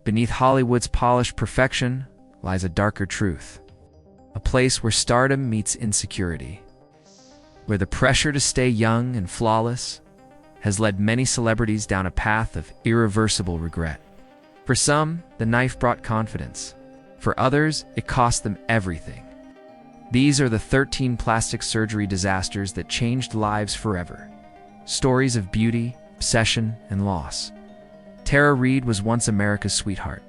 beneath Hollywood's polished perfection lies a darker truth. A place where stardom meets insecurity. Where the pressure to stay young and flawless has led many celebrities down a path of irreversible regret. For some, the knife brought confidence. For others, it cost them everything. These are the 13 plastic surgery disasters that changed lives forever. Stories of beauty, obsession, and loss. Tara Reid was once America's sweetheart.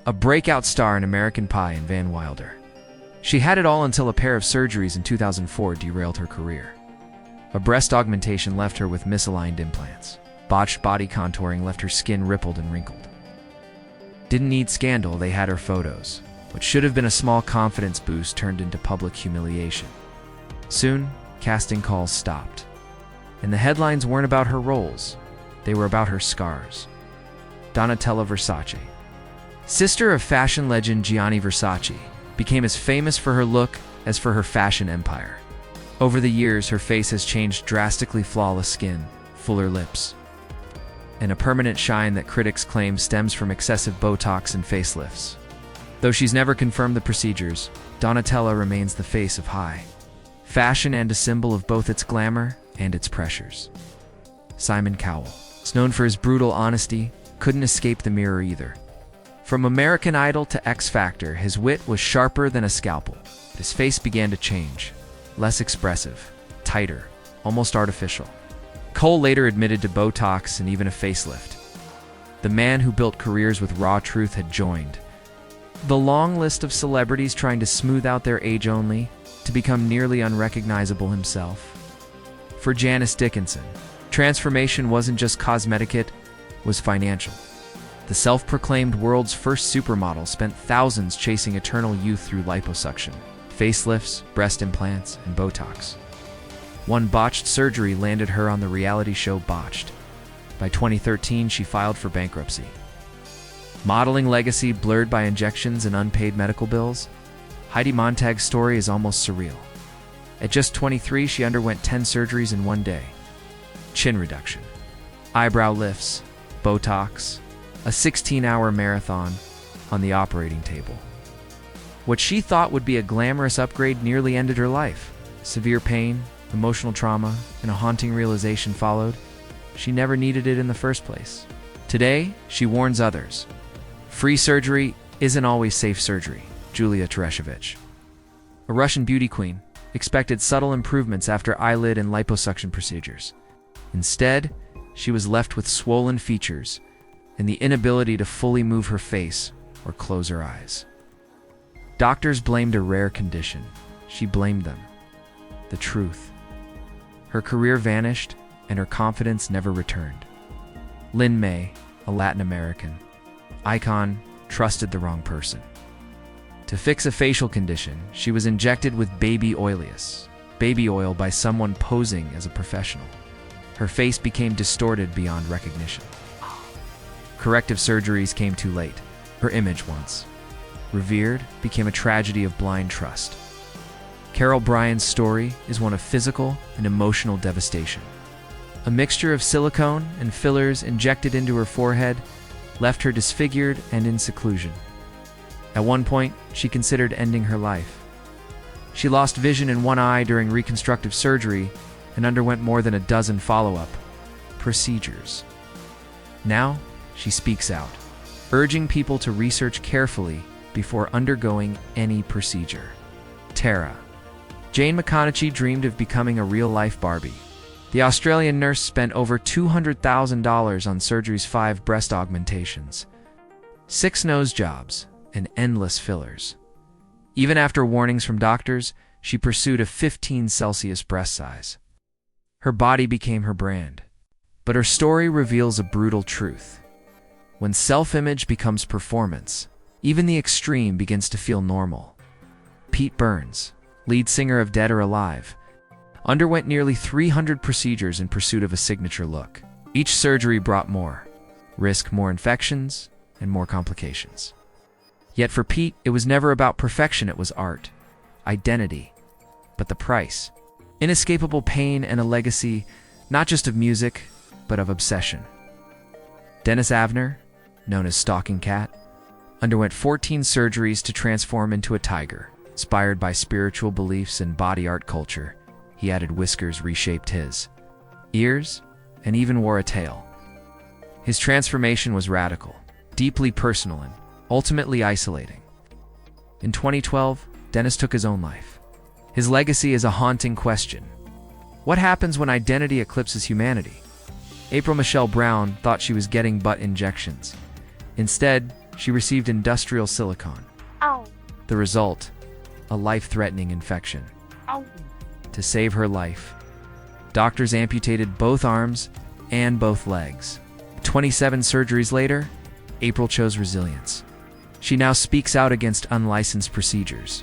A breakout star in American Pie and Van Wilder. She had it all until a pair of surgeries in 2004 derailed her career. A breast augmentation left her with misaligned implants. Botched body contouring left her skin rippled and wrinkled. Didn't need scandal, they had her photos. What should have been a small confidence boost turned into public humiliation. Soon, casting calls stopped. And the headlines weren't about her roles, they were about her scars. Donatella Versace, sister of fashion legend Gianni Versace, became as famous for her look as for her fashion empire. Over the years, her face has changed drastically: flawless skin, fuller lips, and a permanent shine that critics claim stems from excessive Botox and facelifts. Though she's never confirmed the procedures, Donatella remains the face of high fashion and a symbol of both its glamour and its pressures. Simon Cowell is known for his brutal honesty, couldn't escape the mirror either. From American Idol to X Factor, his wit was sharper than a scalpel. His face began to change, less expressive, tighter, almost artificial. Cole later admitted to Botox and even a facelift. The man who built careers with raw truth had joined the long list of celebrities trying to smooth out their age only to become nearly unrecognizable himself. For Janice Dickinson, transformation wasn't just cosmetic, it was financial. The self-proclaimed world's first supermodel spent thousands chasing eternal youth through liposuction, facelifts, breast implants, and Botox. One botched surgery landed her on the reality show Botched. By 2013, she filed for bankruptcy. Modeling legacy blurred by injections and unpaid medical bills, Heidi Montag's story is almost surreal. At just 23, she underwent 10 surgeries in one day. Chin reduction, eyebrow lifts, Botox, a 16-hour marathon on the operating table. What she thought would be a glamorous upgrade nearly ended her life. Severe pain, emotional trauma, and a haunting realization followed. She never needed it in the first place. Today, she warns others. Free surgery isn't always safe surgery. Julia Tereshovich, a Russian beauty queen, expected subtle improvements after eyelid and liposuction procedures. Instead, she was left with swollen features and the inability to fully move her face or close her eyes. Doctors blamed a rare condition. She blamed them. The truth. Her career vanished, and her confidence never returned. Lyn May, a Latin American icon, trusted the wrong person. To fix a facial condition, she was injected with baby oil by someone posing as a professional. Her face became distorted beyond recognition. Corrective surgeries came too late. Her image, once revered, became a tragedy of blind trust. Bryan's story is one of physical and emotional devastation. A mixture of silicone and fillers injected into her forehead left her disfigured and in seclusion. At one point, she considered ending her life. She lost vision in one eye during reconstructive surgery and underwent more than a dozen follow-up procedures. Now, she speaks out, urging people to research carefully before undergoing any procedure. Terra McConachy dreamed of becoming a real-life Barbie. The Australian nurse spent over $200,000 on surgery's 5 breast augmentations, 6 nose jobs, and endless fillers. Even after warnings from doctors, she pursued a 15 Celsius breast size. Her body became her brand. But her story reveals a brutal truth. When self-image becomes performance, even the extreme begins to feel normal. Pete Burns, lead singer of Dead or Alive, underwent nearly 300 procedures in pursuit of a signature look. Each surgery brought more risk, more infections, and more complications. Yet for Pete, it was never about perfection, it was art, identity. But the price, inescapable pain and a legacy, not just of music, but of obsession. Dennis Avner, known as Stalking Cat, underwent 14 surgeries to transform into a tiger. Inspired by spiritual beliefs and body art culture, he added whiskers, reshaped his ears, and even wore a tail. His transformation was radical, deeply personal, and ultimately isolating. In 2012, Dennis took his own life. His legacy is a haunting question. What happens when identity eclipses humanity? April Michelle Brown thought she was getting butt injections. Instead, she received industrial silicone. Ow. The result, a life-threatening infection. Ow. To save her life, doctors amputated both arms and both legs. 27 surgeries later, April chose resilience. She now speaks out against unlicensed procedures,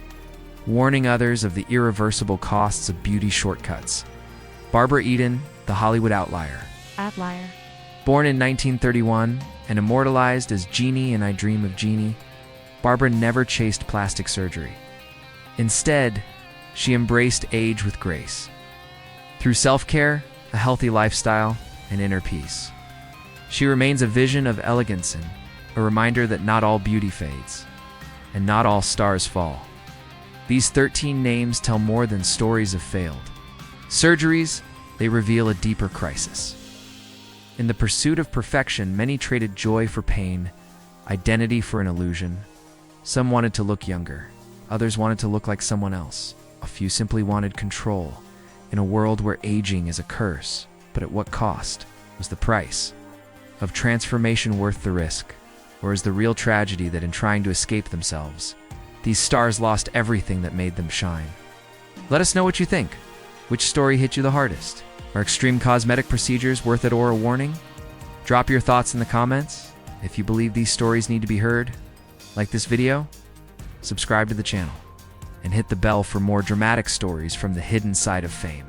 warning others of the irreversible costs of beauty shortcuts. Barbara Eden, the Hollywood outlier. Outlier. Born in 1931 and immortalized as Jeannie in I Dream of Jeannie, Barbara never chased plastic surgery. Instead, she embraced age with grace. Through self-care, a healthy lifestyle, and inner peace, she remains a vision of elegance and a reminder that not all beauty fades, and not all stars fall. These 13 names tell more than stories of failed surgeries. They reveal a deeper crisis. In the pursuit of perfection, many traded joy for pain, identity for an illusion. Some wanted to look younger. Others wanted to look like someone else. A few simply wanted control in a world where aging is a curse. But at what cost? Was the price of transformation worth the risk? Or is the real tragedy that in trying to escape themselves, these stars lost everything that made them shine? Let us know what you think. Which story hit you the hardest? Are extreme cosmetic procedures worth it or a warning? Drop your thoughts in the comments. If you believe these stories need to be heard, like this video, subscribe to the channel, and hit the bell for more dramatic stories from the hidden side of fame.